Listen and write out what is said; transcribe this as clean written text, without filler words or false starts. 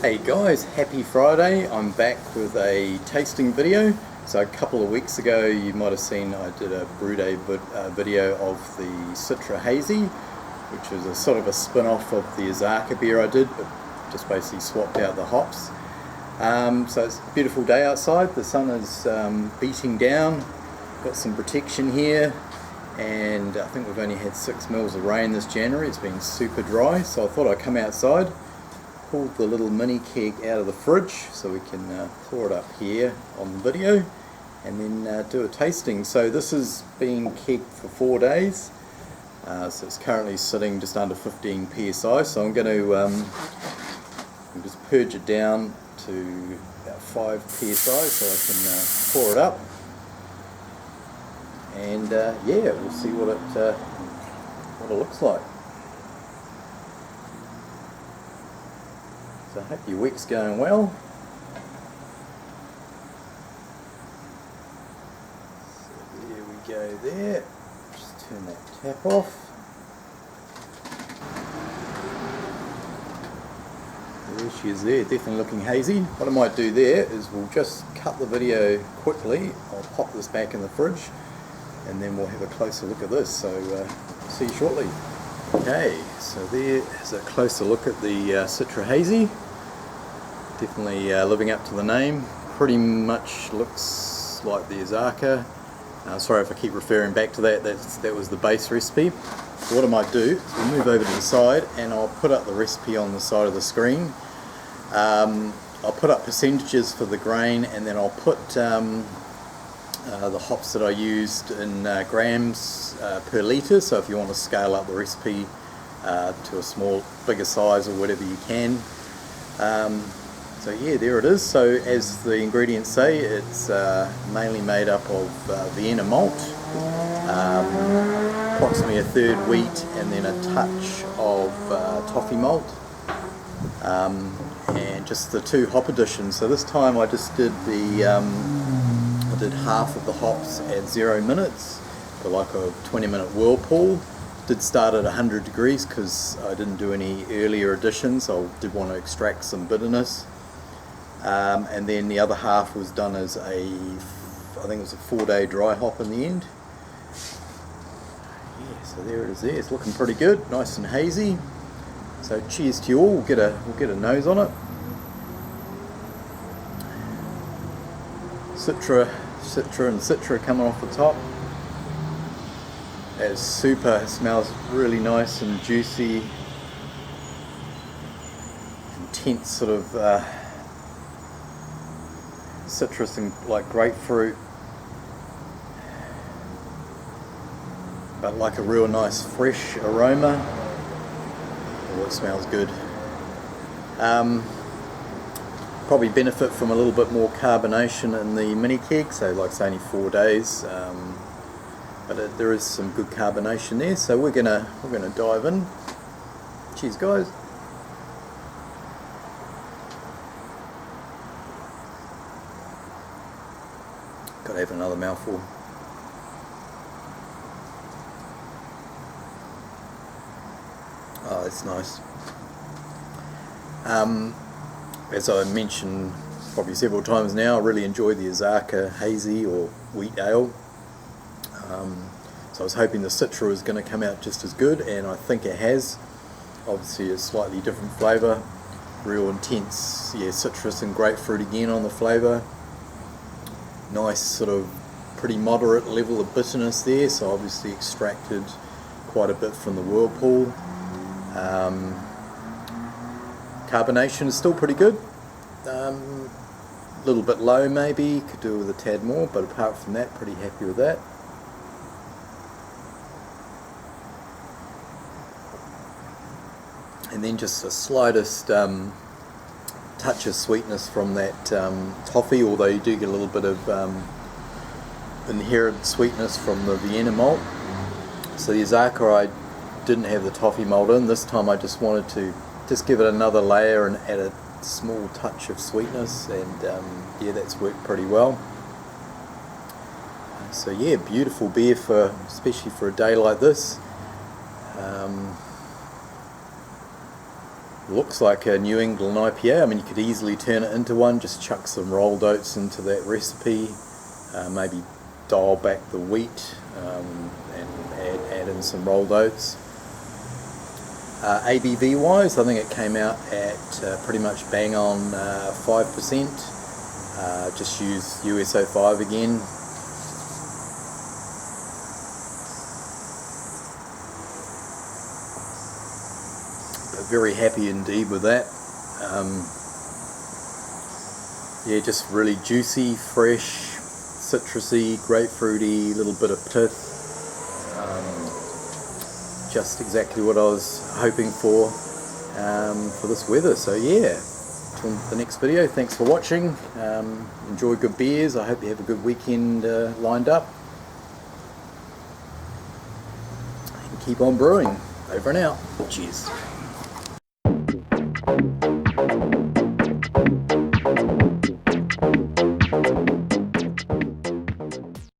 Hey guys, happy Friday. I'm back with a tasting video. So a couple of weeks ago you might have seen I did a brew day video of the Citra Hazy, which was a sort of a spin-off of the Azaka beer I did, but just basically swapped out the hops. So it's a beautiful day outside, the sun is beating down, got some protection here, and I think we've only had 6 mils of rain this January. It's been super dry, so I thought I'd come outside, pull the little mini keg out of the fridge so we can pour it up here on the video and then do a tasting. So this has been kegged for 4 days, so it's currently sitting just under 15 psi, so I'm going to just purge it down to about 5 psi so I can pour it up, and yeah, we'll see what it looks like. So I hope your week's going well. So there we go there. Just turn that tap off. There she is there, definitely looking hazy. What I might do there is we'll just cut the video quickly. I'll pop this back in the fridge and then we'll have a closer look at this. So see you shortly. Okay, so there is a closer look at the Citra Hazy. Definitely living up to the name. Pretty much looks like the Azaka. Sorry if I keep referring back to that. That was the base recipe. So what I might do is we'll move over to the side and I'll put up the recipe on the side of the screen. I'll put up percentages for the grain, and then I'll put the hops that I used in grams per litre, so if you want to scale up the recipe to a bigger size or whatever you can. So yeah, there it is. So as the ingredients say, it's mainly made up of Vienna Malt, approximately a third wheat, and then a touch of Toffee Malt, and just the 2 hop additions. So this time I just did I did half of the hops at 0 minutes for like a 20-minute whirlpool. Did start at 100 degrees because I didn't do any earlier additions. I did want to extract some bitterness. And then the other half was done as I think it was a 4-day dry hop in the end. Yeah, so there it is there. It's looking pretty good, nice and hazy. So cheers to you all. We'll get a nose on it. Citra and Citra coming off the top. That is super. It smells really nice and juicy. Intense sort of citrus and like grapefruit, but like a real nice fresh aroma. Oh, it smells good. Probably benefit from a little bit more carbonation in the mini keg, so like it's only 4 days, but there is some good carbonation there. So we're gonna dive in. Cheers, guys. Gotta have another mouthful. Oh, that's nice. As I mentioned probably several times now, I really enjoy the Azaka Hazy or Wheat Ale. So I was hoping the Citra was going to come out just as good, and I think it has. Obviously a slightly different flavour, real intense, yeah, citrus and grapefruit again on the flavour. Nice sort of pretty moderate level of bitterness there, so obviously extracted quite a bit from the whirlpool. Carbonation is still pretty good. A little bit low maybe, could do with a tad more, but apart from that, pretty happy with that. And then just the slightest touch of sweetness from that toffee, although you do get a little bit of inherent sweetness from the Vienna Malt. So the Azaka, I didn't have the Toffee Malt in. This time I just wanted to give it another layer and add a small touch of sweetness, and yeah, that's worked pretty well. So yeah, beautiful beer especially for a day like this. Looks like a New England IPA. I mean, you could easily turn it into one, just chuck some rolled oats into that recipe, maybe dial back the wheat and add in some rolled oats. ABV wise, I think it came out at pretty much bang on 5%. Just use US-05 again. Very happy indeed with that. Yeah, just really juicy, fresh, citrusy, grapefruity, little bit of pith. Just exactly what I was hoping for this weather. So yeah, till the next video, thanks for watching. Enjoy good beers. I hope you have a good weekend lined up. And keep on brewing. Over and out. Cheers.